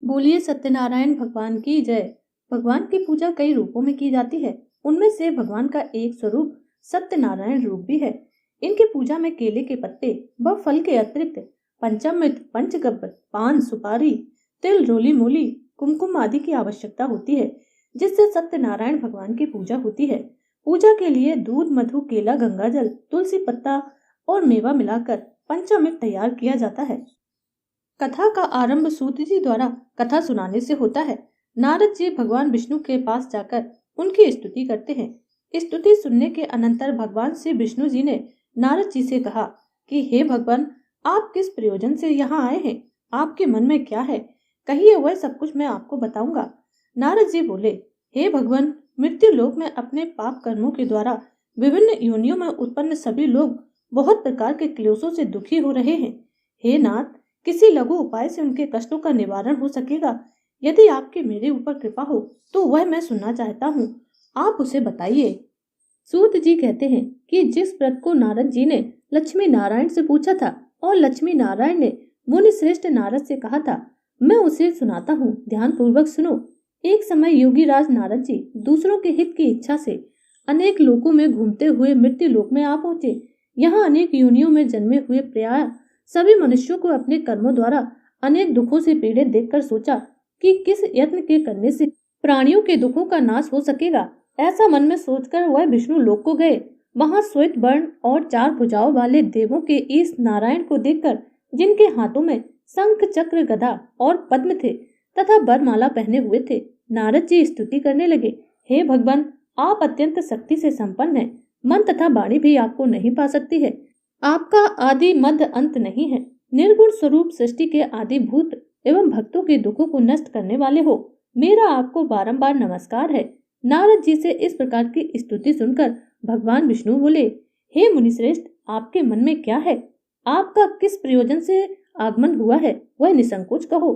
बोलिए सत्यनारायण भगवान की जय। भगवान की पूजा कई रूपों में की जाती है। उनमें से भगवान का एक स्वरूप सत्यनारायण रूप भी है। इनकी पूजा में केले के पत्ते व फल के अतिरिक्त पंचामृत, पंचगव्य, पान, सुपारी, तिल, रोली मूली, कुमकुम आदि की आवश्यकता होती है, जिससे सत्यनारायण भगवान की पूजा होती है। पूजा के लिए दूध, मधु, केला, गंगाजल, तुलसी पत्ता और मेवा मिलाकर पंचामृत तैयार किया जाता है। कथा का आरंभ सूत जी द्वारा कथा सुनाने से होता है। नारद जी भगवान विष्णु के पास जाकर उनकी स्तुति करते हैं। स्तुति सुनने के अनंतर भगवान श्री विष्णु जी ने नारद जी से कहा कि हे भगवान, आप किस प्रयोजन से यहाँ आए हैं? आपके मन में क्या है? कहिए, वह सब कुछ मैं आपको बताऊंगा। नारद जी बोले, हे भगवान, मृत्यु लोक में अपने पाप कर्मों के द्वारा विभिन्न योनियों में उत्पन्न सभी लोग बहुत प्रकार के क्लेशों से दुखी हो रहे हैं। हे नाथ, किसी लघु उपाय से उनके कष्टों का निवारण हो सकेगा? यदि आपकी मेरे ऊपर कृपा हो तो वह मैं सुनना चाहता हूँ, आप उसे बताइए। सूत जी कहते हैं कि जिस व्रत को नारद जी ने लक्ष्मी नारायण से पूछा था और लक्ष्मी नारायण ने मुनि श्रेष्ठ नारद से कहा था, मैं उसे सुनाता हूँ, ध्यान पूर्वक सुनो। एक समय योगी राज नारद जी दूसरों के हित की इच्छा से अनेक लोकों में घूमते हुए मृत्यु लोक में आ पहुंचे। यहाँ अनेक योनियों में जन्मे हुए प्राय सभी मनुष्यों को अपने कर्मों द्वारा अनेक दुखों से पीड़ित देखकर सोचा कि किस यत्न के करने से प्राणियों के दुखों का नाश हो सकेगा। ऐसा मन में सोचकर वह विष्णु लोक को गए। वहां श्वेत वर्ण और 4 भुजाओं वाले देवों के इस नारायण को देखकर, जिनके हाथों में शंख, चक्र, गदा और पद्म थे तथा वरमाला पहने हुए थे, नारद जी स्तुति करने लगे। हे भगवान, आप अत्यंत शक्ति से संपन्न हैं। मन तथा वाणी भी आपको नहीं पा सकती है। आपका आदि मध्य अंत नहीं है। निर्गुण स्वरूप सृष्टि के आदि भूत एवं भक्तों के दुखों को नष्ट करने वाले हो। मेरा आपको बारंबार नमस्कार है। नारद जी से इस प्रकार की स्तुति सुनकर भगवान विष्णु बोले, हे मुनिश्रेष्ठ, आपके मन में क्या है? आपका किस प्रयोजन से आगमन हुआ है, वह निसंकोच कहो।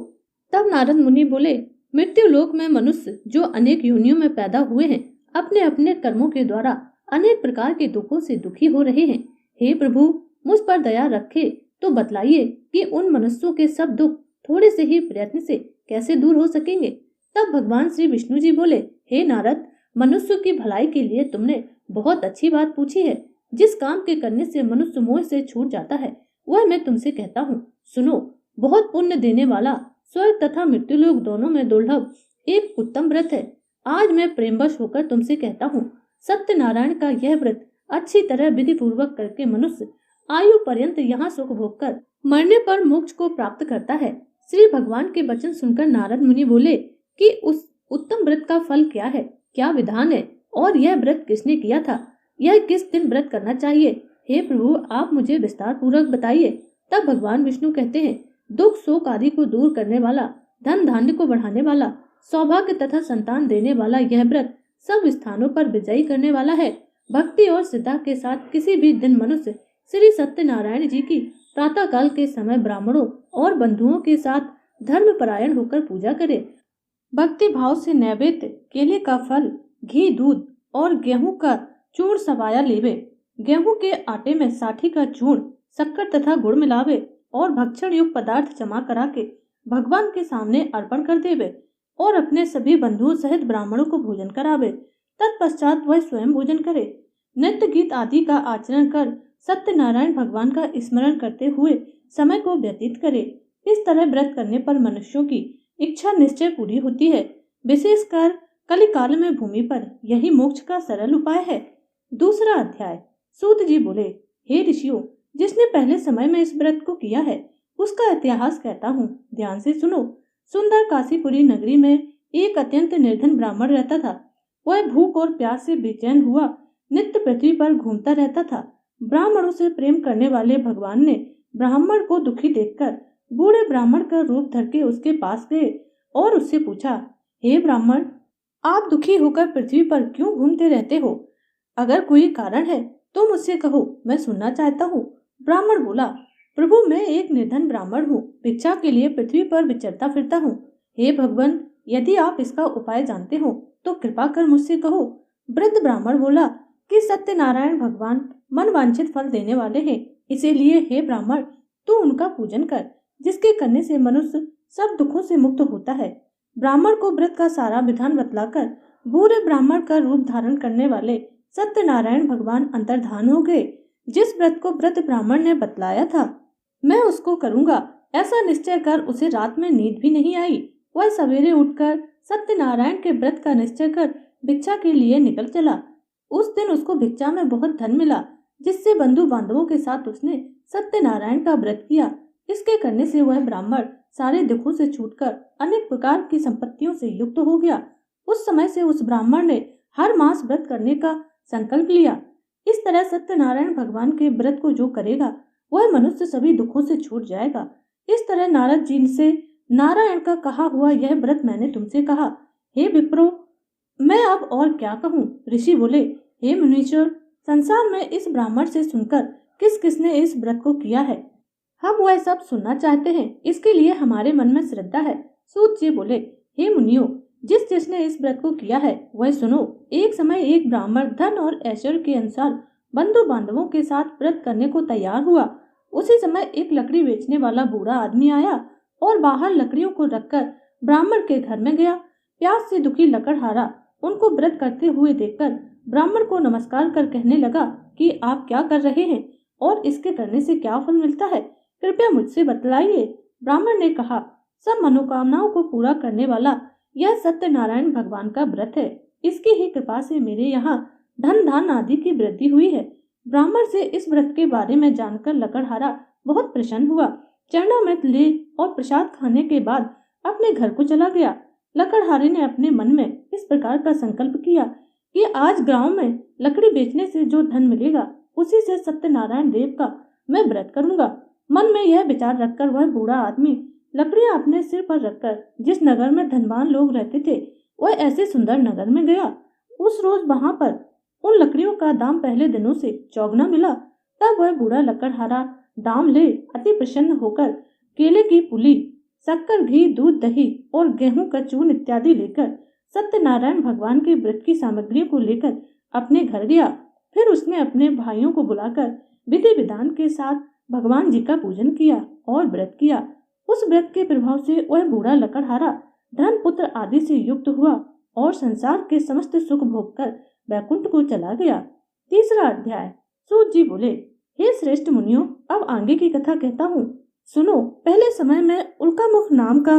तब नारद मुनि बोले, मृत्यु लोक में मनुष्य जो अनेक योनियों में पैदा हुए हैं, अपने अपने कर्मों के द्वारा अनेक प्रकार के दुखों से दुखी हो रहे हैं। हे प्रभु, मुझ पर दया रखे तो बतलाइए कि उन मनुष्यों के सब दुख थोड़े से ही प्रयत्न से कैसे दूर हो सकेंगे। तब भगवान श्री विष्णु जी बोले, हे नारद, मनुष्यों की भलाई के लिए तुमने बहुत अच्छी बात पूछी है। जिस काम के करने से मनुष्य मोह से छूट जाता है, वह मैं तुमसे कहता हूँ, सुनो। बहुत पुण्य देने वाला, स्वर्ग तथा मृत्युलोक दोनों में दुर्लभ एक उत्तम व्रत है। आज मैं प्रेमवश होकर तुमसे कहता हूँ, सत्यनारायण का यह व्रत अच्छी तरह विधि पूर्वक करके मनुष्य आयु पर्यंत यहाँ सुख भोग कर मरने पर मोक्ष को प्राप्त करता है। श्री भगवान के वचन सुनकर नारद मुनि बोले कि उस उत्तम व्रत का फल क्या है, क्या विधान है, और यह व्रत किसने किया था? यह किस दिन व्रत करना चाहिए? हे प्रभु, आप मुझे विस्तार पूर्वक बताइए। तब भगवान विष्णु कहते हैं, दुख शोक आदि को दूर करने वाला, धन धान्य को बढ़ाने वाला, सौभाग्य तथा संतान देने वाला यह व्रत सब स्थानों पर विजयी करने वाला है। भक्ति और श्रद्धा के साथ किसी भी दिन मनुष्य श्री सत्यनारायण जी की प्रातः काल के समय ब्राह्मणों और बंधुओं के साथ धर्म परायण होकर पूजा करे। भक्ति भाव से नैवेद्य, केले का फल, घी, दूध और गेहूं का चूर्ण सवाया लेवे। गेहूं के आटे में साठी का चूर्ण, शक्कर तथा गुड़ मिलावे और भक्षण युक्त पदार्थ जमा करा के भगवान के सामने अर्पण कर देवे और अपने सभी बंधुओं सहित ब्राह्मणों को भोजन करावे। तत्पश्चात वह स्वयं भोजन करे। नृत्य गीत आदि का आचरण कर सत्यनारायण भगवान का स्मरण करते हुए समय को व्यतीत करे। इस तरह व्रत करने पर मनुष्यों की इच्छा निश्चय पूरी होती है। विशेषकर कलिकाल में भूमि पर यही मोक्ष का सरल उपाय है। दूसरा अध्याय। सूत जी बोले, हे ऋषियों, जिसने पहले समय में इस व्रत को किया है उसका इतिहास कहता हूँ, ध्यान से सुनो। सुंदर काशीपुरी नगरी में एक अत्यंत निर्धन ब्राह्मण रहता था। वह भूख और प्यास से बेचैन हुआ नित्य पृथ्वी पर घूमता रहता था। ब्राह्मणों से प्रेम करने वाले भगवान ने ब्राह्मण को दुखी देखकर बूढ़े ब्राह्मण का रूप धर के उसके पास गए और उससे पूछा, हे ब्राह्मण, आप दुखी होकर पृथ्वी पर क्यों घूमते रहते हो? अगर कोई कारण है तो मुझसे कहो, मैं सुनना चाहता हूँ। ब्राह्मण बोला, प्रभु, मैं एक निर्धन ब्राह्मण हूँ, भिक्षा के लिए पृथ्वी पर विचरता फिरता हूँ। हे भगवान, यदि आप इसका उपाय जानते हो तो कृपा कर मुझसे कहो। वृद्ध ब्राह्मण बोला कि सत्यनारायण भगवान मन वांछित फल देने वाले हैं, इसीलिए हे ब्राह्मण, तू उनका पूजन कर, जिसके करने से मनुष्य सब दुखों से मुक्त होता है। ब्राह्मण को व्रत का सारा विधान बतलाकर बूढ़े ब्राह्मण का रूप धारण करने वाले सत्यनारायण भगवान अंतर्धान हो गए। जिस व्रत को व्रत ब्राह्मण ने बतलाया था, मैं उसको करूंगा, ऐसा निश्चय कर उसे रात में नींद भी नहीं आई। वह सवेरे उठकर सत्यनारायण के व्रत का निश्चय कर भिक्षा के लिए निकल चला। उस दिन उसको भिक्षा में बहुत धन मिला, जिससे बंधु बांधवों के साथ उसने सत्यनारायण का व्रत किया। इसके करने से वह ब्राह्मण सारे दुखों से छूटकर अनेक प्रकार की संपत्तियों से युक्त हो गया। उस समय से उस ब्राह्मण ने हर मास व्रत करने का संकल्प लिया। इस तरह सत्यनारायण भगवान के व्रत को जो करेगा वह मनुष्य सभी दुखों से छूट जाएगा। इस तरह नारद जी से नारायण का कहा हुआ यह व्रत मैंने तुमसे कहा। हे विप्रो, मैं अब और क्या कहूँ। ऋषि बोले, हे मुनीश्वर, संसार में इस ब्राह्मण से सुनकर किस किसने इस व्रत को किया है, हम वह सब सुनना चाहते हैं। इसके लिए हमारे मन में श्रद्धा है। सूत जी बोले, हे मुनियों, जिस जिसने इस व्रत को किया है वह सुनो। एक समय एक ब्राह्मण धन और ऐश्वर्य के अनुसार बंधु बांधवों के साथ व्रत करने को तैयार हुआ। उसी समय एक लकड़ी बेचने वाला बूढ़ा आदमी आया और बाहर लकड़ियों को रखकर ब्राह्मण के घर में गया। प्यास से दुखी लकड़हारा उनको व्रत करते हुए देखकर ब्राह्मण को नमस्कार कर कहने लगा कि आप क्या कर रहे हैं और इसके करने से क्या फल मिलता है, कृपया मुझसे बतलाइए। ब्राह्मण ने कहा, सब मनोकामनाओं को पूरा करने वाला यह सत्यनारायण भगवान का व्रत है। इसकी ही कृपा से मेरे यहाँ धन धान आदि की वृद्धि हुई है। ब्राह्मण से इस व्रत के बारे में जानकर लकड़हारा बहुत प्रसन्न हुआ। चरणामृत ले और प्रसाद खाने के बाद अपने घर को चला गया। लकड़हारे ने अपने मन में इस प्रकार का संकल्प किया कि आज गांव में लकड़ी बेचने से जो धन मिलेगा उसी से सत्यनारायण देव का मैं व्रत करूंगा। मन में यह विचार रखकर वह बूढ़ा आदमी लकड़ियां अपने सिर पर रखकर जिस नगर में धनवान लोग रहते थे वह ऐसे सुंदर नगर में गया। उस रोज वहां पर उन लकड़ियों का दाम पहले दिनों से चौगुना मिला। तब वह बूढ़ा लकड़हारा दाम ले अति प्रसन्न होकर केले की पुली, शक्कर, घी, दूध, दही और गेहूं का चूर्ण इत्यादि लेकर सत्यनारायण भगवान के व्रत की सामग्रियों को लेकर अपने घर गया। फिर उसने अपने भाइयों को बुलाकर विधि विधान के साथ भगवान जी का पूजन किया और व्रत किया। उस व्रत के प्रभाव से वह बूढ़ा लकड़हारा धन पुत्र आदि से युक्त हुआ और संसार के समस्त सुख भोग कर वैकुंठ को चला गया। तीसरा अध्याय। सूत जी बोले, हे श्रेष्ठ मुनियों, अब आगे की कथा कहता हूँ, सुनो। पहले समय में उल्कामुख नाम का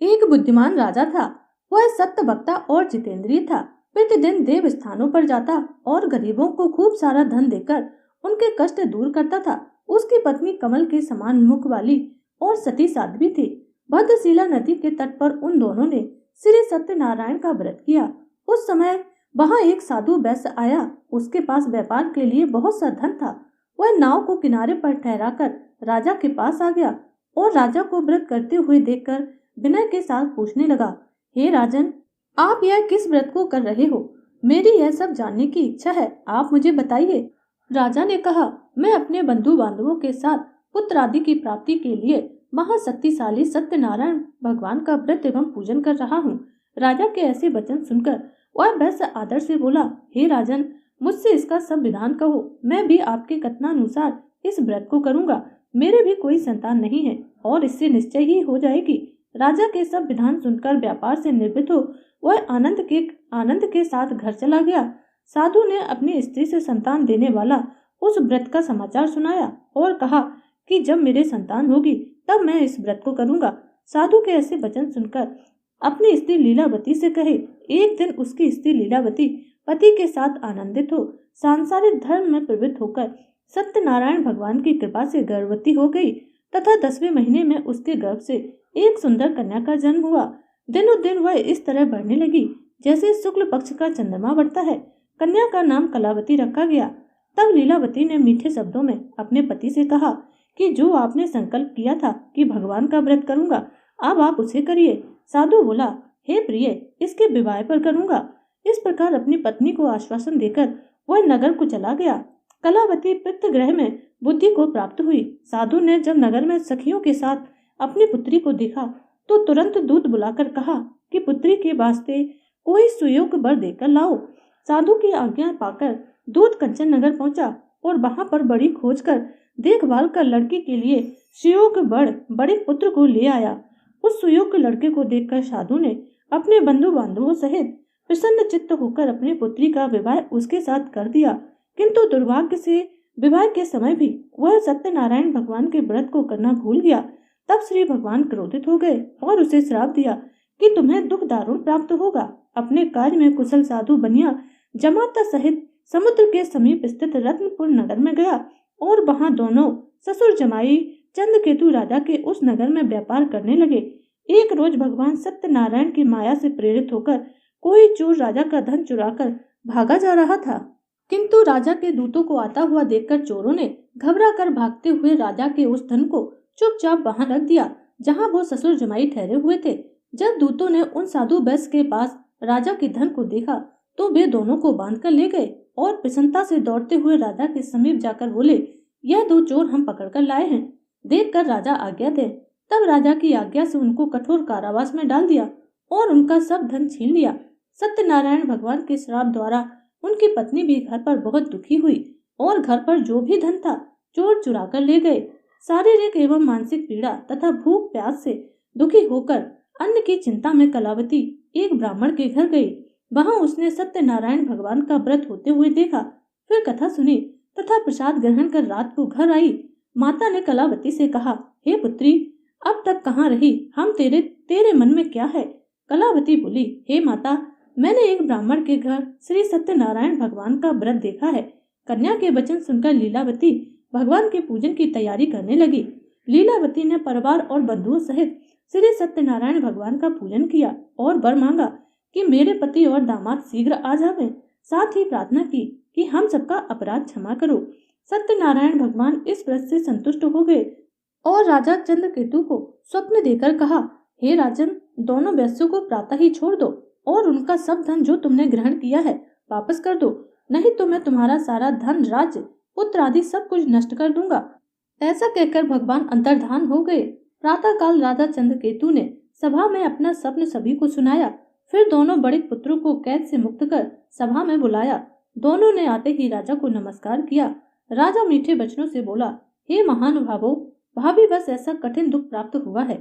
एक बुद्धिमान राजा था। वह सत्य वक्ता और जितेंद्रिय था। प्रतिदिन देव स्थानों पर जाता और गरीबों को खूब सारा धन देकर उनके कष्ट दूर करता था। उसकी पत्नी कमल के समान मुख वाली और सती साध्वी थी। भद्रशिला नदी के तट पर उन दोनों ने श्री सत्यनारायण का व्रत किया। उस समय वहां एक साधु वैश्य आया। उसके पास व्यापार के लिए बहुत सा धन था। वह नाव को किनारे पर ठहराकर राजा के पास आ गया और राजा को व्रत करते हुए देखकर विनय के साथ पूछने लगा, हे राजन, आप यह किस व्रत को कर रहे हो? मेरी यह सब जानने की इच्छा है, आप मुझे बताइए। राजा ने कहा, मैं अपने बंधु बांधवों के साथ पुत्र आदि की प्राप्ति के लिए महाशक्तिशाली सत्यनारायण भगवान का व्रत एवं पूजन कर रहा हूँ। राजा के ऐसे वचन सुनकर वह वैश्य आदर से बोला, हे राजन, मुझसे इसका सब विधान कहो। मैं भी आपके कथनानुसार इस व्रत को करूंगा। मेरे भी कोई संतान नहीं है और इससे निश्चय ही हो जाएगी। राजा के सब विधान सुनकर व्यापार से निवृत्त हो वह आनंद के साथ घर चला गया। साधु ने अपनी स्त्री से संतान देने वाला उस व्रत का समाचार सुनाया और कहा कि जब मेरे संतान होगी तब मैं इस व्रत को करूंगा। साधु के ऐसे वचन सुनकर अपनी स्त्री लीलावती से कहे। एक दिन उसकी स्त्री लीलावती पति के साथ आनंदित हो सांसारिक धर्म में प्रवृत्त होकर सत्यनारायण भगवान की कृपा से गर्भवती हो गई तथा 10वें महीने में उसके गर्भ से एक सुंदर कन्या का जन्म हुआ। दिनों दिन वह इस तरह बढ़ने लगी जैसे शुक्ल पक्ष का चंद्रमा बढ़ता है। कन्या का नाम कलावती रखा गया। तब लीलावती ने मीठे शब्दों में अपने पति से कहा कि जो आपने संकल्प किया था कि भगवान का व्रत करूंगा, अब आप उसे करिए। साधु बोला, हे प्रिय, इसके विवाह पर करूंगा। इस प्रकार अपनी पत्नी को आश्वासन देकर वह नगर को चला गया। कलावती पितृगृह में बुद्धि को प्राप्त हुई। साधु ने जब नगर में सखियों के साथ अपनी पुत्री को देखा तो तुरंत दूत बुलाकर कहा कि पुत्री के वास्ते कोई सुयोग्य वर देकर लाओ। साधु की आज्ञा पाकर दूत कंचन नगर पहुंचा और वहां पर बड़ी खोज कर देखभाल कर लड़की के लिए सुयोग्य वर बड़े पुत्र को ले आया। उस सुयोग्य लड़के को देखकर साधु ने अपने बंधु बांधवों सहित प्रसन्न चित्त होकर अपनी पुत्री का विवाह उसके साथ कर दिया। किंतु दुर्भाग्य से विवाह के समय भी वह सत्यनारायण भगवान के व्रत को करना भूल गया। तब श्री भगवान क्रोधित हो गए और उसे श्राप दिया कि तुम्हें दुख दारुण प्राप्त होगा। अपने कार्य में कुशल साधु बनिया जमाता सहित समुद्र के समीप स्थित रत्नपुर नगर में गया और वहां दोनों ससुर जमाई चंद्रकेतु राजा के उस नगर में व्यापार करने लगे। एक रोज भगवान सत्यनारायण की माया से प्रेरित होकर कोई चोर राजा का धन चुराकर भागा जा रहा था, किंतु राजा के दूतों को आता हुआ देखकर चोरों ने घबरा कर भागते हुए राजा के उस धन को चुपचाप वहां रख दिया जहां वो ससुर जमाई ठहरे हुए थे। जब दूतों ने उन साधु वैश्य के पास राजा के धन को देखा तो वे दोनों को बांधकर ले गए और प्रसन्नता से दौड़ते हुए राजा के समीप जाकर बोले, यह दो चोर हम पकड़कर लाए हैं। देखकर राजा आज्ञा दे। तब राजा की आज्ञा से उनको कठोर कारावास में डाल दिया और उनका सब धन छीन लिया। सत्यनारायण भगवान के श्राप द्वारा उनकी पत्नी भी घर पर बहुत दुखी हुई और घर पर जो भी धन था चोर चुरा कर ले गए। शारीरिक एवं मानसिक पीड़ा तथा भूख प्यास से दुखी होकर अन्न की चिंता में कलावती एक ब्राह्मण के घर गई। वहां उसने सत्यनारायण भगवान का व्रत होते हुए देखा, फिर कथा सुनी तथा प्रसाद ग्रहण कर रात को घर आई। माता ने कलावती से कहा, हे पुत्री, अब तक कहाँ रही? हम तेरे मन में क्या है? कलावती बोली, हे माता, मैंने एक ब्राह्मण के घर श्री सत्यनारायण भगवान का व्रत देखा है। कन्या के वचन सुनकर लीलावती भगवान के पूजन की तैयारी करने लगी। लीलावती ने परिवार और बंधुओं सहित श्री सत्यनारायण भगवान का पूजन किया और वर मांगा कि मेरे पति और दामाद शीघ्र आ जावें। साथ ही प्रार्थना की कि हम सबका अपराध क्षमा करो। सत्यनारायण भगवान इस व्रत से संतुष्ट हो गए और राजा चंद्रकेतु को स्वप्न देकर कहा, हे राजन, दोनों वैश्यों को प्रातः ही छोड़ दो और उनका सब धन जो तुमने ग्रहण किया है वापस कर दो, नहीं तो मैं तुम्हारा सारा धन, राज्य, पुत्र आदि सब कुछ नष्ट कर दूंगा। ऐसा कहकर भगवान अंतर्धान हो गए। प्रातः काल राजा चंद्रकेतु ने सभा में अपना स्वप्न सभी को सुनाया। फिर दोनों बड़े पुत्रों को कैद से मुक्त कर सभा में बुलाया। दोनों ने आते ही राजा को नमस्कार किया। राजा मीठे वचनों से बोला, हे महानुभावों, भाभी बस ऐसा कठिन दुख प्राप्त हुआ है,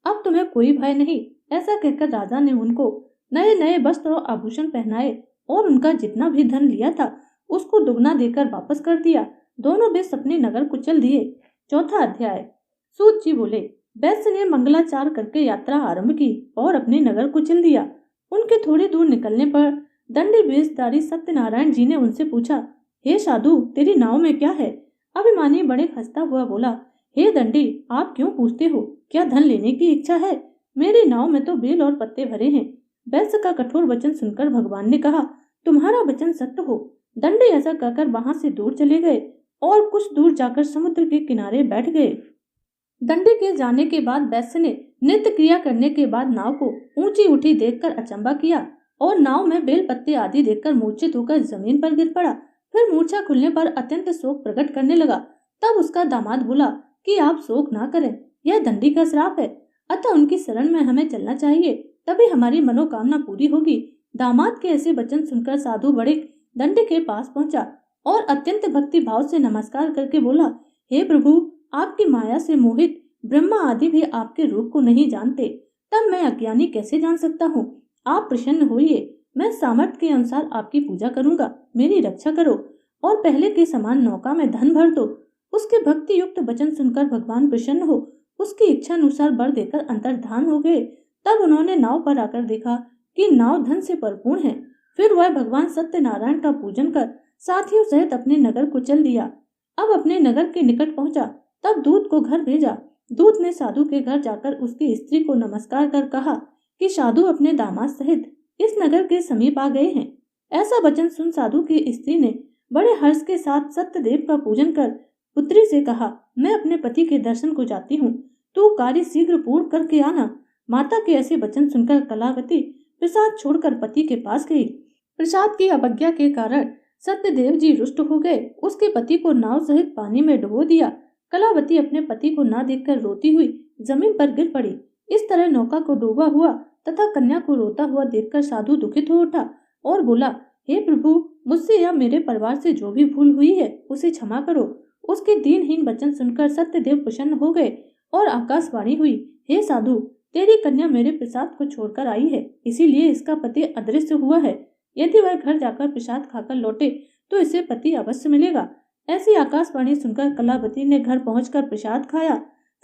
अब तुम्हें कोई भय नहीं। ऐसा कहकर राजा ने उनको नए नए वस्त्र और आभूषण पहनाए और उनका जितना भी धन लिया था उसको दुगना देकर वापस कर दिया। दोनों वे अपने नगर को चल दिए। चौथा अध्याय। सूत जी बोले, वैश्य ने मंगलाचार करके यात्रा आरंभ की और अपने नगर को चल दिया। उनके थोड़ी दूर निकलने पर दंडी वेशधारी सत्यनारायण जी ने उनसे पूछा, हे साधु, तेरी नाव में क्या है? अभिमानी बड़े खस्ता हुआ बोला, हे दंडी, आप क्यों पूछते हो? क्या धन लेने की इच्छा है? मेरी नाव में तो बेल और पत्ते भरे हैं। वैश्य का कठोर वचन सुनकर भगवान ने कहा, तुम्हारा वचन सत्य हो। दंडी ऐसा कहकर वहां से दूर चले गए और कुछ दूर जाकर समुद्र के किनारे बैठ गए। दंडी के जाने के बाद वैश्य ने नित्य क्रिया करने के बाद नाव को ऊंची उठी देखकर अचंबा किया और नाव में बेल पत्ते आदि देखकर मूर्छित होकर जमीन पर गिर पड़ा। फिर मूर्छा खुलने पर अत्यंत शोक प्रकट करने लगा। तब उसका दामाद बोला कि आप शोक ना करें, यह दंडी का श्राप है, अतः उनकी शरण में हमें चलना चाहिए, तभी हमारी मनोकामना पूरी होगी। दामाद के ऐसे वचन सुनकर साधु बड़े दंडी के पास पहुंचा और अत्यंत भक्ति भाव से नमस्कार करके बोला, हे प्रभु, आपकी माया से मोहित ब्रह्मा आदि भी आपके रूप को नहीं जानते, तब मैं अज्ञानी कैसे जान सकता हूँ? आप प्रसन्न होइए, मैं सामर्थ्य के अनुसार आपकी पूजा करूंगा, मेरी रक्षा करो और पहले के समान नौका में धन भर दो। उसके भक्ति युक्त वचन सुनकर भगवान प्रसन्न हो उसकी इच्छा अनुसार वर देकर अंतर्धान हो गए। तब उन्होंने नाव पर आकर देखा कि नाव धन से भरपूर है। फिर वह भगवान सत्यनारायण का पूजन कर साथियों सहित अपने नगर को चल दिया। अब अपने नगर के निकट पहुंचा, तब दूत को घर भेजा। दूत ने साधु के घर जाकर उसकी स्त्री को नमस्कार कर कहा कि साधु अपने दामाद सहित इस नगर के समीप आ गए हैं। ऐसा वचन सुन साधु की स्त्री ने बड़े हर्ष के साथ सत्यदेव का पूजन कर पुत्री से कहा, मैं अपने पति के दर्शन को जाती हूँ, तू कार्य शीघ्र पूर्ण करके आना। माता के ऐसे वचन सुनकर कलावती प्रसाद छोड़कर पति के पास गई। प्रसाद की अवज्ञा के कारण सत्यदेव जी रुष्ट हो गए। उसके पति को नाव सहित पानी में डुबो दिया। कलावती अपने पति को ना देखकर रोती हुई जमीन पर गिर पड़ी। इस तरह नौका को डूबा हुआ तथा कन्या को रोता हुआ देखकर साधु दुखित हो उठा और बोला, हे प्रभु, मुझसे या मेरे परिवार से जो भी भूल हुई है उसे क्षमा करो। उसके दीनहीन वचन सुनकर सत्यदेव प्रसन्न हो गए और आकाशवाणी हुई, हे साधु, तेरी कन्या मेरे प्रसाद को छोड़कर आई है, इसीलिए इसका पति अदृश्य हुआ है। यदि वह घर जाकर प्रसाद खाकर लौटे तो इसे पति अवश्य मिलेगा। ऐसी आकाशवाणी सुनकर कलावती ने घर पहुंचकर प्रसाद खाया,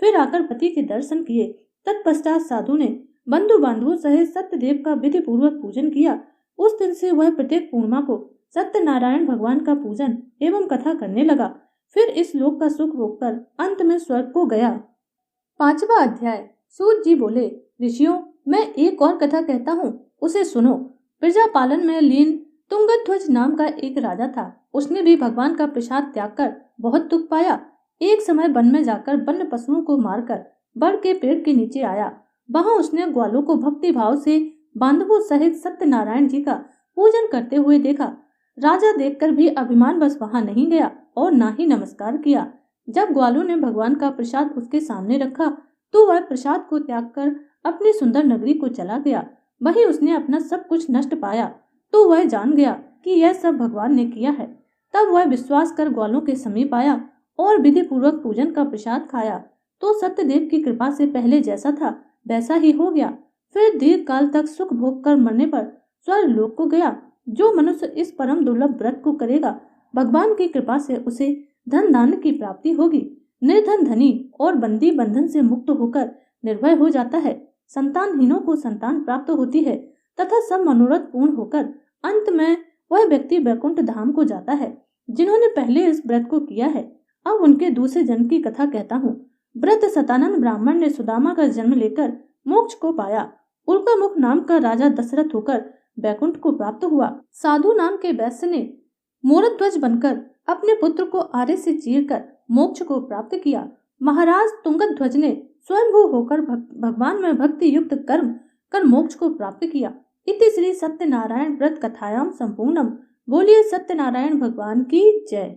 फिर आकर पति के दर्शन किए। तत्पश्चात साधु ने बंधु बांधवों सहित सत्यदेव का विधि पूर्वक पूजन किया। उस दिन से वह प्रत्येक पूर्णिमा को सत्यनारायण भगवान का पूजन एवं कथा करने लगा। फिर इस लोक का सुख भोगकर अंत में स्वर्ग को गया। 5वां अध्याय। सूत जी बोले, ऋषियों, मैं एक और कथा कहता हूँ, उसे सुनो। प्रजा पालन में लीन तुंगध्वज नाम का एक राजा था। उसने भी भगवान का प्रसाद त्याग कर बहुत दुख पाया। एक समय वन में जाकर वन्य पशुओं को मारकर बड़ के पेड़ के नीचे आया। वहां उसने ग्वालों को भक्ति भाव से बांधवों सहित सत्यनारायण जी का पूजन करते हुए देखा। राजा देखकर भी अभिमानवश वहां नहीं गया और ना ही नमस्कार किया। जब ग्वालों ने भगवान का प्रसाद उसके सामने रखा तो वह प्रसाद को त्याग कर अपनी सुंदर नगरी को चला गया। वहीं उसने अपना सब कुछ नष्ट पाया तो वह जान गया कि यह सब भगवान ने किया है। तब वह विश्वास कर ग्वालों के समीप आया और विधि पूर्वक पूजन का प्रसाद खाया तो सत्यदेव की कृपा से पहले जैसा था वैसा ही हो गया। फिर दीर्घ काल तक सुख भोग कर मरने पर स्वर्ग लोक को गया। जो मनुष्य इस परम दुर्लभ व्रत को करेगा, भगवान की कृपा से उसे धन दान की प्राप्ति होगी। निर्धन धनी और बंदी बंधन से मुक्त होकर निर्भय हो जाता है। संतानहीनों को संतान प्राप्त होती है तथा सब मनोरथ पूर्ण होकर अंत में वह व्यक्ति वैकुंठ धाम को जाता है। जिन्होंने पहले इस व्रत को किया है, अब उनके दूसरे जन्म की कथा कहता हूँ। व्रत सतानंद ब्राह्मण ने सुदामा का जन्म लेकर मोक्ष को पाया। उल्का मुख नाम का राजा दशरथ होकर वैकुंठ को प्राप्त हुआ। साधु नाम के वैश्य ने मोरध्वज बनकर अपने पुत्र को आरे से चीरकर मोक्ष को प्राप्त किया। महाराज तुंगध्वज ने स्वयंभू होकर भगवान में भक्ति युक्त कर्म कर मोक्ष को प्राप्त किया। इति श्री सत्यनारायण व्रत कथायाम संपूर्णम। बोलिए सत्यनारायण भगवान की जय।